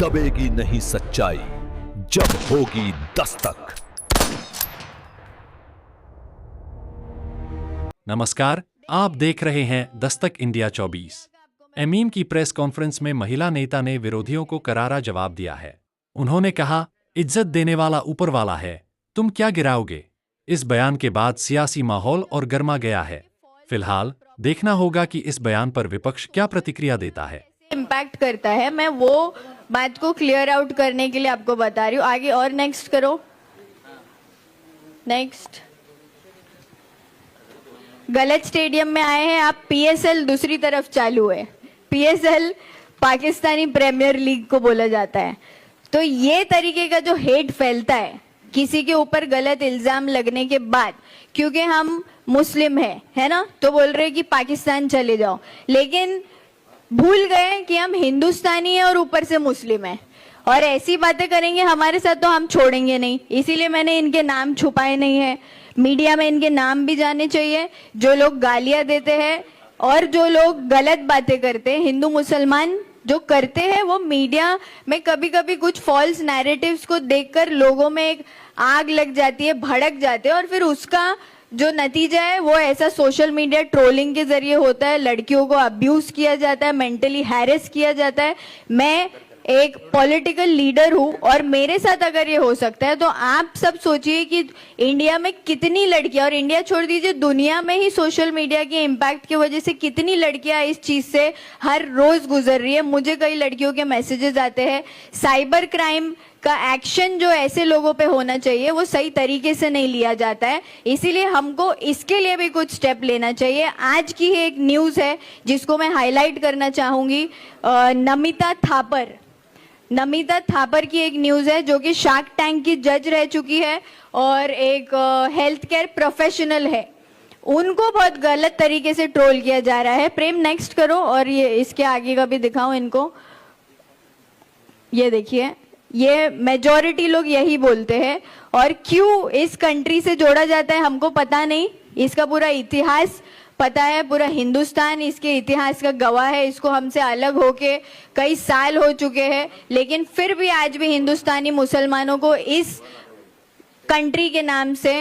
दबेगी नहीं सच्चाई जब होगी दस्तक। नमस्कार, आप देख रहे हैं दस्तक इंडिया 24। एमीम की प्रेस कॉन्फ्रेंस में महिला नेता ने विरोधियों को करारा जवाब दिया है। उन्होंने कहा, इज्जत देने वाला ऊपर वाला है, तुम क्या गिराओगे। इस बयान के बाद सियासी माहौल और गर्मा गया है। फिलहाल देखना होगा कि इस बयान पर विपक्ष क्या प्रतिक्रिया देता है। इम्पैक्ट करता है, मैं वो बात को क्लियर आउट करने के लिए आपको बता रही हूँ। आगे और नेक्स्ट करो, नेक्स्ट। गलत स्टेडियम में आए हैं आप। पीएसएल दूसरी तरफ चालू है। पीएसएल पाकिस्तानी प्रीमियर लीग को बोला जाता है। तो ये तरीके का जो हेट फैलता है किसी के ऊपर गलत इल्जाम लगने के बाद, क्योंकि हम मुस्लिम है ना, तो बोल रहे कि पाकिस्तान चले जाओ, लेकिन भूल गए कि हम हिंदुस्तानी है और ऊपर से मुस्लिम है। और ऐसी बातें करेंगे हमारे साथ तो हम छोड़ेंगे नहीं। इसीलिए मैंने इनके नाम छुपाए नहीं है। मीडिया में इनके नाम भी जाने चाहिए। जो लोग गालियां देते हैं और जो लोग गलत बातें करते हैं, हिंदू मुसलमान जो करते हैं, वो मीडिया में कभी कभी कुछ फॉल्स नैरेटिव्स को देखकर लोगों में एक आग लग जाती है, भड़क जाते हैं, और फिर उसका जो नतीजा है वो ऐसा सोशल मीडिया ट्रोलिंग के जरिए होता है। लड़कियों को अब्यूज किया जाता है, मेंटली हैरेस किया जाता है। मैं एक पॉलिटिकल लीडर हूँ और मेरे साथ अगर ये हो सकता है तो आप सब सोचिए कि इंडिया में कितनी लड़कियां, और इंडिया छोड़ दीजिए, दुनिया में ही सोशल मीडिया के इम्पैक्ट की वजह से कितनी लड़कियां इस चीज से हर रोज गुजर रही है। मुझे कई लड़कियों के मैसेजेस आते हैं। साइबर क्राइम का एक्शन जो ऐसे लोगों पे होना चाहिए वो सही तरीके से नहीं लिया जाता है। इसीलिए हमको इसके लिए भी कुछ स्टेप लेना चाहिए। आज की एक न्यूज है जिसको मैं हाईलाइट करना चाहूंगी। नमिता थापर की एक न्यूज है, जो कि शार्क टैंक की जज रह चुकी है और एक हेल्थ केयर प्रोफेशनल है। उनको बहुत गलत तरीके से ट्रोल किया जा रहा है। प्रेम नेक्स्ट करो, और ये इसके आगे का भी दिखाओ इनको। ये देखिए, ये मेजॉरिटी लोग यही बोलते हैं। और क्यों इस कंट्री से जोड़ा जाता है हमको पता नहीं। इसका पूरा इतिहास पता है, पूरा हिंदुस्तान इसके इतिहास का गवाह है। इसको हमसे अलग होके कई साल हो चुके हैं, लेकिन फिर भी आज भी हिंदुस्तानी मुसलमानों को इस कंट्री के नाम से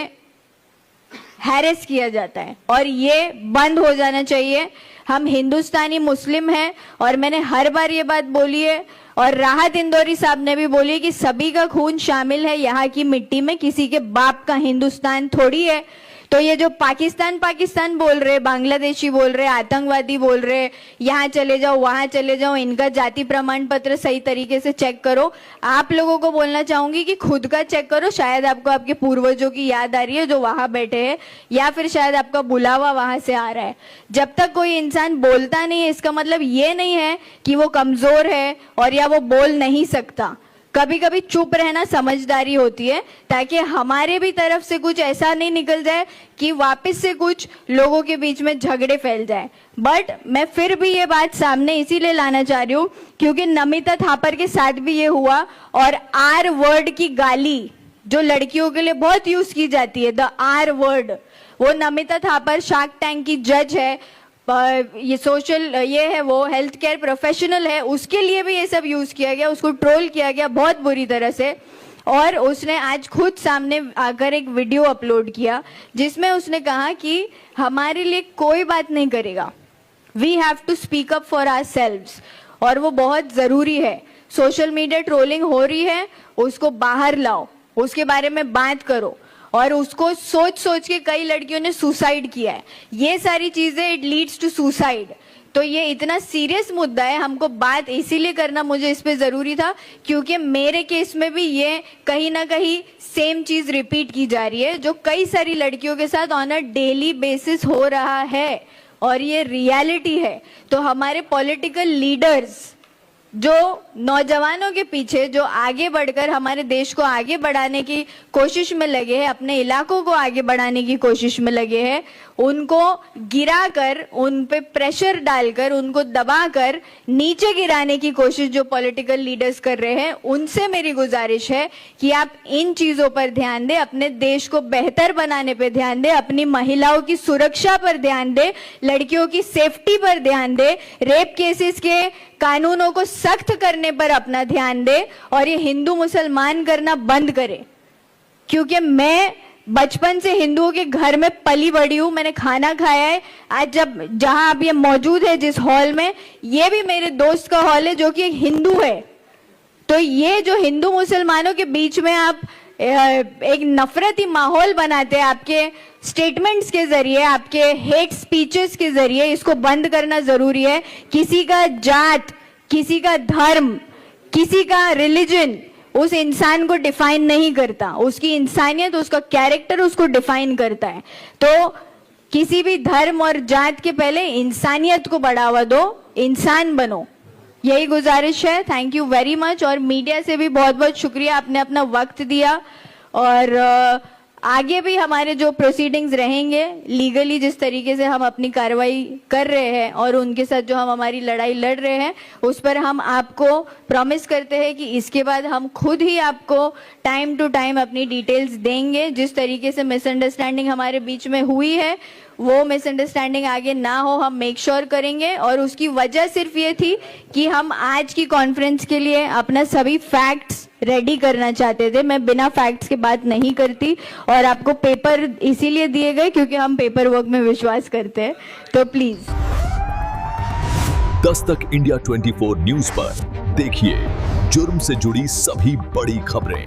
हैरेस किया जाता है, और ये बंद हो जाना चाहिए। हम हिंदुस्तानी मुस्लिम हैं, और मैंने हर बार ये बात बोली है, और राहत इंदौरी साहब ने भी बोली कि सभी का खून शामिल है यहाँ की मिट्टी में, किसी के बाप का हिंदुस्तान थोड़ी है। तो ये जो पाकिस्तान बोल रहे, बांग्लादेशी बोल रहे, आतंकवादी बोल रहे, यहाँ चले जाओ वहां चले जाओ, इनका जाति प्रमाण पत्र सही तरीके से चेक करो। आप लोगों को बोलना चाहूंगी कि खुद का चेक करो। शायद आपको आपके पूर्वजों की याद आ रही है जो वहां बैठे हैं, या फिर शायद आपका बुलावा वहां से आ रहा है। जब तक कोई इंसान बोलता नहीं है, इसका मतलब ये नहीं है कि वो कमजोर है और या वो बोल नहीं सकता। कभी कभी चुप रहना समझदारी होती है, ताकि हमारे भी तरफ से कुछ ऐसा नहीं निकल जाए कि वापस से कुछ लोगों के बीच में झगड़े फैल जाए। बट मैं फिर भी ये बात सामने इसीलिए लाना चाह रही हूँ क्योंकि नमिता थापर के साथ भी ये हुआ। और आर वर्ड की गाली जो लड़कियों के लिए बहुत यूज की जाती है, द आर वर्ड, वो नमिता थापर शार्क टैंक की जज है, ये ये है, वो हेल्थ केयर प्रोफेशनल है, उसके लिए भी ये सब यूज किया गया। उसको ट्रोल किया गया बहुत बुरी तरह से। और उसने आज खुद सामने आकर एक वीडियो अपलोड किया जिसमें उसने कहा कि हमारे लिए कोई बात नहीं करेगा, we have to speak up for ourselves. और वो बहुत जरूरी है। सोशल मीडिया ट्रोलिंग हो रही है, उसको बाहर लाओ, उसके बारे में बात करो। और उसको सोच के कई लड़कियों ने सुसाइड किया है। ये सारी चीजें इट लीड्स टू सुसाइड। तो ये इतना सीरियस मुद्दा है, हमको बात इसीलिए करना मुझे इस पे जरूरी था क्योंकि मेरे केस में भी ये कहीं ना कहीं सेम चीज रिपीट की जा रही है, जो कई सारी लड़कियों के साथ ऑन अ डेली बेसिस हो रहा है, और ये रियलिटी है। तो हमारे पॉलिटिकल लीडर्स जो नौजवानों के पीछे, जो आगे बढ़कर हमारे देश को आगे बढ़ाने की कोशिश में लगे हैं, अपने इलाकों को आगे बढ़ाने की कोशिश में लगे हैं, उनको गिराकर, उन पे प्रेशर डालकर, उनको दबाकर नीचे गिराने की कोशिश जो पॉलिटिकल लीडर्स कर रहे हैं, उनसे मेरी गुजारिश है कि आप इन चीजों पर ध्यान दें, अपने देश को बेहतर बनाने पर ध्यान दें, अपनी महिलाओं की सुरक्षा पर ध्यान दें, लड़कियों की सेफ्टी पर ध्यान दें। रेप केसेस के कानूनों को सख्त करने पर अपना ध्यान दे और ये हिंदू मुसलमान करना बंद करे। क्योंकि मैं बचपन से हिंदुओं के घर में पली बड़ी हूं, मैंने खाना खाया है। आज जहां आप ये मौजूद है जिस हॉल में, ये भी मेरे दोस्त का हॉल है जो कि हिंदू है। तो ये जो हिंदू मुसलमानों के बीच में आप एक नफरती माहौल बनाते हैं आपके स्टेटमेंट्स के जरिए, आपके हेट स्पीचेस के जरिए, इसको बंद करना जरूरी है। किसी का जात, किसी का धर्म, किसी का रिलीजन उस इंसान को डिफाइन नहीं करता। उसकी इंसानियत, उसका कैरेक्टर उसको डिफाइन करता है। तो किसी भी धर्म और जात के पहले इंसानियत को बढ़ावा दो, इंसान बनो, यही गुजारिश है। Thank you very much. और मीडिया से भी बहुत बहुत शुक्रिया, आपने अपना वक्त दिया। और आगे भी हमारे जो प्रोसीडिंग्स रहेंगे लीगली, जिस तरीके से हम अपनी कार्रवाई कर रहे हैं और उनके साथ जो हम हमारी लड़ाई लड़ रहे हैं, उस पर हम आपको प्रॉमिस करते हैं कि इसके बाद हम खुद ही आपको टाइम टू टाइम अपनी डिटेल्स देंगे। जिस तरीके से मिसअंडरस्टैंडिंग हमारे बीच में हुई है, वो मिसअंडरस्टैंडिंग आगे ना हो, हम मेक श्योर करेंगे। और उसकी वजह सिर्फ ये थी कि हम आज की कॉन्फ्रेंस के लिए अपना सभी फैक्ट्स रेडी करना चाहते थे। मैं बिना फैक्ट्स के बात नहीं करती, और आपको पेपर इसीलिए दिए गए क्योंकि हम पेपर वर्क में विश्वास करते हैं। तो प्लीज दस्तक इंडिया 24 न्यूज पर देखिए जुर्म से जुड़ी सभी बड़ी खबरें।